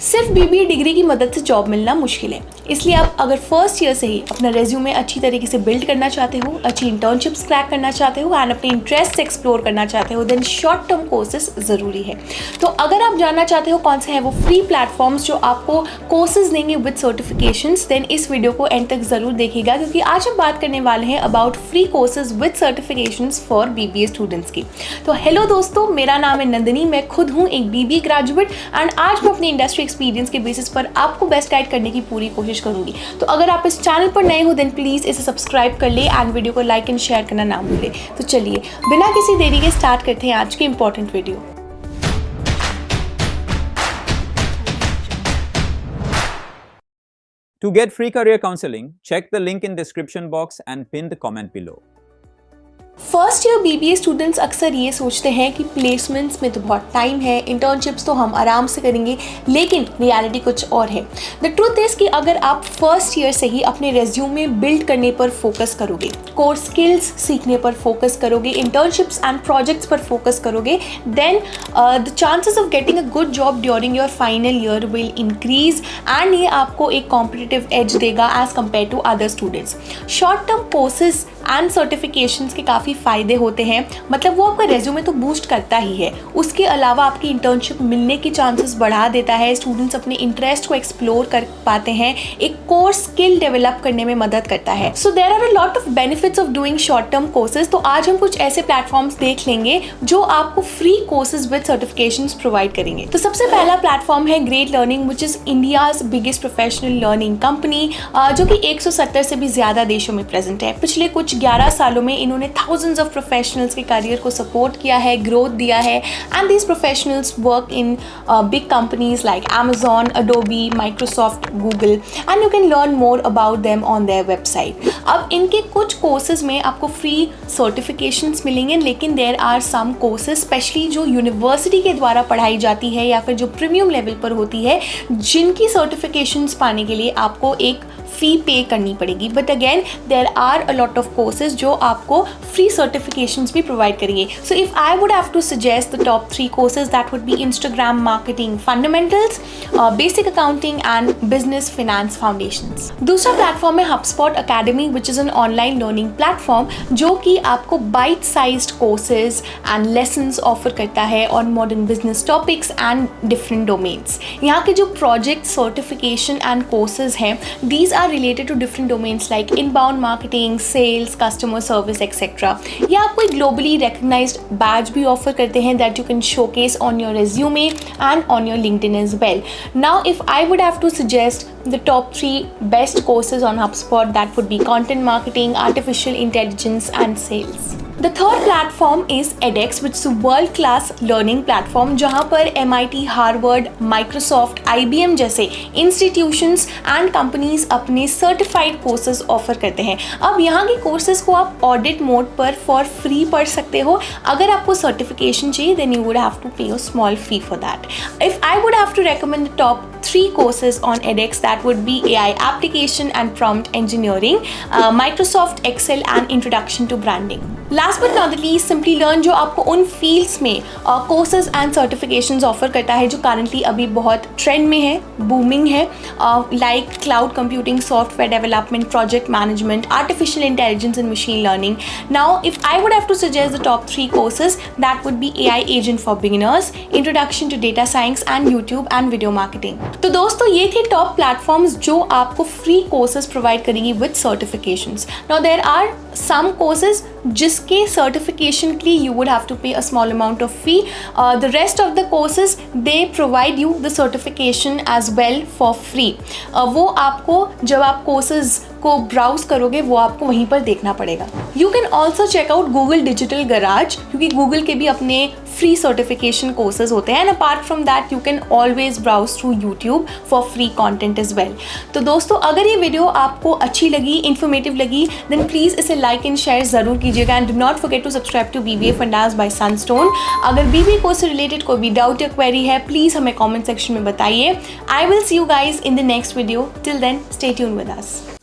सिर्फ BBA degree की मदद से जॉब मिलना मुश्किल है, इसलिए आप अगर फर्स्ट ईयर से ही अपना रेज्यूमे अच्छी तरीके से बिल्ड करना चाहते हो, अच्छी इंटर्नशिप्स क्रैक करना चाहते हो एंड अपने इंटरेस्ट एक्सप्लोर करना चाहते हो, देन शॉर्ट टर्म कोर्सेज ज़रूरी है। तो अगर आप जानना चाहते हो कौन से हैं वो फ्री प्लेटफॉर्म्स जो आपको कोर्सेज देंगे विद सर्टिफिकेशंस, देन इस वीडियो को एंड तक ज़रूर देखिएगा, क्योंकि आज हम बात करने वाले हैं about free courses with certifications for BBA students की। तो हेलो दोस्तों, मेरा नाम है नंदिनी, मैं खुद हूँ एक बीबीए ग्रेजुएट एंड आज मैं अपने इंडस्ट्री एक्सपीरियंस के बेसिस पर आपको बेस्ट गाइड करने की पूरी कोशिश करूंगी। तो अगर आप इस चैनल पर नए हो देन प्लीज़ इसे सब्सक्राइब कर ले एंड वीडियो को लाइक एंड शेयर करना ना भूलें। तो चलिए बिना किसी देरी के स्टार्ट करते हैं आज की important video. To get free career counseling, check the link in description box and pin the comment below. First year BBA students अक्सर ये सोचते हैं कि प्लेसमेंट्स में तो बहुत टाइम है, इंटर्नशिप्स तो हम आराम से करेंगे, लेकिन रियलिटी कुछ और है। द ट्रूथ इज कि अगर आप फर्स्ट ईयर से ही अपने रेज्यूमे बिल्ड करने पर फोकस करोगे, कोर स्किल्स सीखने पर फोकस करोगे, इंटर्नशिप्स एंड प्रोजेक्ट्स पर फोकस करोगे, then the chances of getting a good job during your final year will increase and ये आपको एक कॉम्पिटिटिव एज देगा as compared to other students. Short term courses and certifications के काफ़ी फ़ायदे होते हैं, मतलब वो आपका रेज्यूमे तो बूस्ट करता ही है, उसके अलावा आपकी इंटर्नशिप मिलने की चांसेस बढ़ा देता है, स्टूडेंट्स अपने इंटरेस्ट को एक्सप्लोर कर पाते हैं, एक कोर स्किल डेवलप करने में मदद करता है। So there are a lot of benefits of doing short term courses. तो आज हम कुछ ऐसे प्लेटफॉर्म्स देख लेंगे जो आपको free courses with certifications provide करेंगे। तो सबसे पहला प्लेटफॉर्म है great learning, which is India's biggest professional learning company, जो कि 170 से भी ज़्यादा देशों में प्रेजेंट है। पिछले कुछ 11 सालों में इन्होंने थाउजेंड्स ऑफ प्रोफेशनल्स के करियर को सपोर्ट किया है, ग्रोथ दिया है and these professionals work in big companies like Amazon, Adobe, Microsoft, Google and you can learn more about them on their website। अब इनके कुछ कोर्सेज में आपको फ्री सर्टिफिकेशंस मिलेंगे, लेकिन there are some courses specially जो यूनिवर्सिटी के द्वारा पढ़ाई जाती है या फिर जो प्रीमियम लेवल पर होती है, जिनकी सर्टिफिकेशंस पाने के लिए आपको एक फ़ी पे करनी पड़ेगी। But again there are a lot of courses जो आपको फ्री सर्टिफिकेशंस भी प्रोवाइड करेंगे। So if I would have to suggest the top 3 courses that would be Instagram marketing fundamentals, basic accounting and business finance foundations. दूसरा platform है HubSpot academy, which is an online learning platform जो कि आपको bite sized courses and lessons offer करता है on modern business topics and different domains. यहाँ के जो प्रोजेक्ट सर्टिफिकेशन एंड कोर्सेज हैं, these are related to different domains like inbound marketing, sales, customer service, etc. ये आपको एक globally recognized badge भी offer करते हैं that you can showcase on your resume and on your LinkedIn as well. Now, if I would have to suggest the top 3 best courses on HubSpot, that would be content marketing, artificial intelligence, and sales. The third platform is edX, which is a world-class learning platform जहाँ पर MIT, Harvard, Microsoft, IBM जैसे institutions and companies अपने certified courses offer करते हैं। अब यहाँ के courses को आप audit mode पर for free पढ़ सकते हो। अगर आपको certification चाहिए then you would have to pay a small fee for that. If I would have to recommend the top 3 courses on edX, that would be AI application and prompt engineering, Microsoft Excel and introduction to branding. Last but not the least simply learn, जो आपको उन fields में courses and certifications offer करता है जो currently अभी बहुत trend में है, बूमिंग है, like cloud computing, software development, project management, artificial intelligence and machine learning. Now if I would have to suggest the top 3 courses, that would be AI agent for beginners, introduction to data science and YouTube and video marketing. तो दोस्तों ये थे top platforms जो आपको free courses provide करेंगी with certifications. Now there are some courses जिसके certification के लिए you would have to pay a small amount of fee. The rest of the courses they provide you the certification as well for free. वो आपको जब आप courses को browse करोगे वो आपको वहीं पर देखना पड़ेगा। You can also check out Google digital garage, क्योंकि गूगल के भी अपने फ्री सर्टिफिकेशन कोर्सेज होते हैं and apart from that you can always browse through YouTube for free content as well. तो दोस्तों अगर ये वीडियो आपको अच्छी लगी, इन्फॉर्मेटिव लगी, देन प्लीज़ इसे लाइक एंड शेयर ज़रूर कीजिएगा and do not forget to subscribe to BBA Fundas by Sunstone। अगर BBA कोर्स से रिलेटेड कोई भी डाउट या क्वेरी है प्लीज़ हमें कॉमेंट सेक्शन में बताइए। I will see you guys in the next video. Till then stay tuned with us.